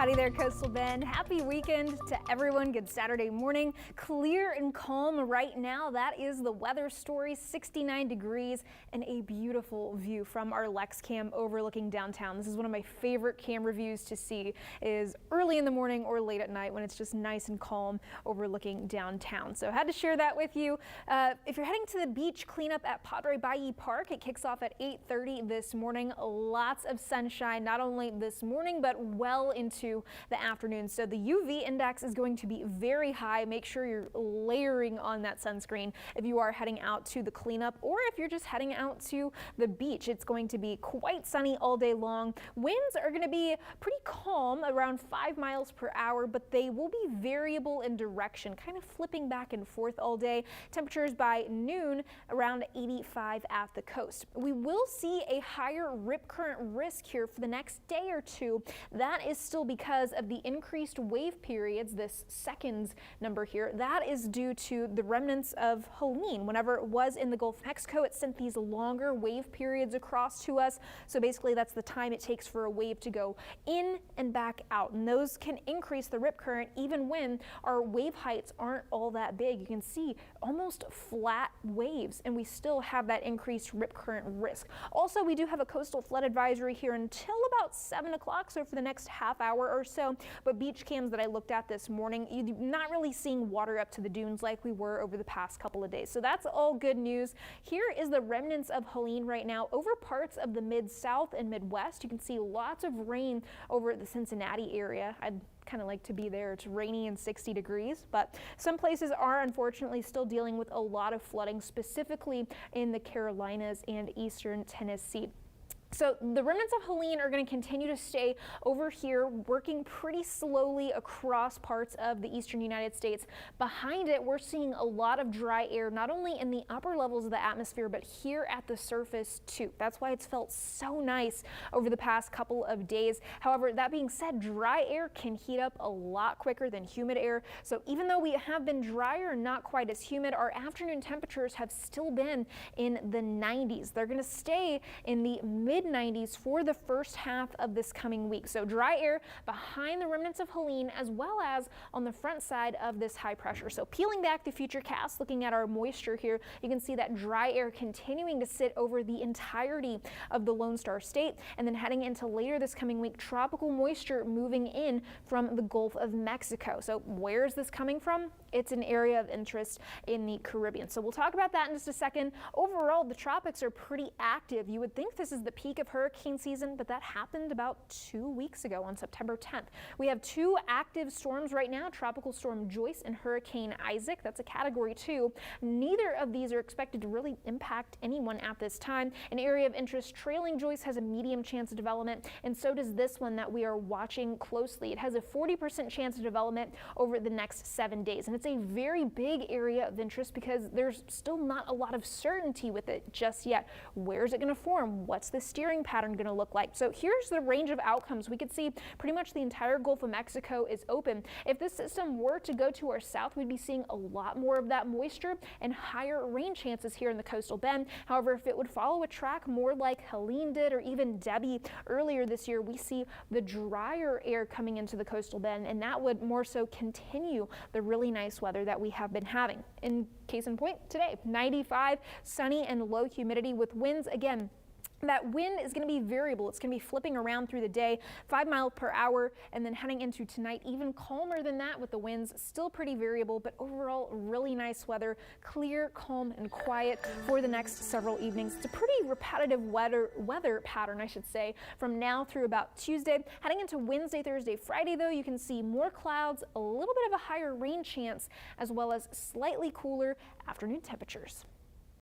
Howdy there, Coastal Bend. Happy weekend to everyone. Good Saturday morning. Clear and calm right now. That is the weather story. 69 degrees and a beautiful view from our Lex Cam overlooking downtown. This is one of my favorite camera views to see, is early in the morning or late at night when it's just nice and calm overlooking downtown. So I had to share that with you. If you're heading to the beach cleanup at Padre Bayou Park, it kicks off at 8:30 this morning. Lots of sunshine, not only this morning, but well into the afternoon. So the UV index is going to be very high. Make sure you're layering on that sunscreen if you are heading out to the cleanup, or if you're just heading out to the beach. It's going to be quite sunny all day long. Winds are going to be pretty calm, around 5 miles per hour, but they will be variable in direction, kind of flipping back and forth all day. Temperatures by noon around 85 at the coast. We will see a higher rip current risk here for the next day or two. That is still because of the increased wave periods. This seconds number here, that is due to the remnants of Helene. Whenever it was in the Gulf of Mexico, it sent these longer wave periods across to us. So basically that's the time it takes for a wave to go in and back out. And those can increase the rip current even when our wave heights aren't all that big. You can see almost flat waves, and we still have that increased rip current risk. Also, we do have a coastal flood advisory here until about 7 o'clock, so for the next half hour or so. But beach cams that I looked at this morning, you're not really seeing water up to the dunes like we were over the past couple of days. So that's all good news. Here is the remnants of Helene right now over parts of the mid-south and midwest. You can see lots of rain over the Cincinnati area. I'd kind of like to be there. It's rainy and 60 degrees, but some places are unfortunately still dealing with a lot of flooding, specifically in the Carolinas and eastern Tennessee. So the remnants of Helene are going to continue to stay over here, working pretty slowly across parts of the eastern United States. Behind it, we're seeing a lot of dry air, not only in the upper levels of the atmosphere, but here at the surface too. That's why it's felt so nice over the past couple of days. However, that being said, dry air can heat up a lot quicker than humid air. So even though we have been drier and not quite as humid, our afternoon temperatures have still been in the 90s. They're going to stay in the mid-90s for the first half of this coming week. So dry air behind the remnants of Helene, as well as on the front side of this high pressure. So peeling back the future cast, looking at our moisture here, you can see that dry air continuing to sit over the entirety of the Lone Star State. And then heading into later this coming week, tropical moisture moving in from the Gulf of Mexico. So where is this coming from? It's an area of interest in the Caribbean. So we'll talk about that in just a second. Overall, the tropics are pretty active. You would think this is the peak of hurricane season, but that happened about 2 weeks ago on September 10th. We have two active storms right now, Tropical Storm Joyce and Hurricane Isaac. That's a Category 2. Neither of these are expected to really impact anyone at this time. An area of interest trailing Joyce has a medium chance of development, and so does this one that we are watching closely. It has a 40% chance of development over the next 7 days. And it's a very big area of interest because there's still not a lot of certainty with it just yet. Where is it going to form? What's the steering pattern going to look like? So here's the range of outcomes. We could see pretty much the entire Gulf of Mexico is open. If this system were to go to our south, we'd be seeing a lot more of that moisture and higher rain chances here in the coastal bend. However, if it would follow a track more like Helene did, or even Debbie earlier this year, we see the drier air coming into the coastal bend, and that would more so continue the really nice weather that we have been having. In case in point, today, 95, sunny and low humidity with winds again. That wind is going to be variable. It's going to be flipping around through the day, 5 miles per hour, and then heading into tonight, even calmer than that with the winds, still pretty variable, but overall really nice weather, clear, calm, and quiet for the next several evenings. It's a pretty repetitive weather pattern, I should say, from now through about Tuesday. Heading into Wednesday, Thursday, Friday, though, you can see more clouds, a little bit of a higher rain chance, as well as slightly cooler afternoon temperatures.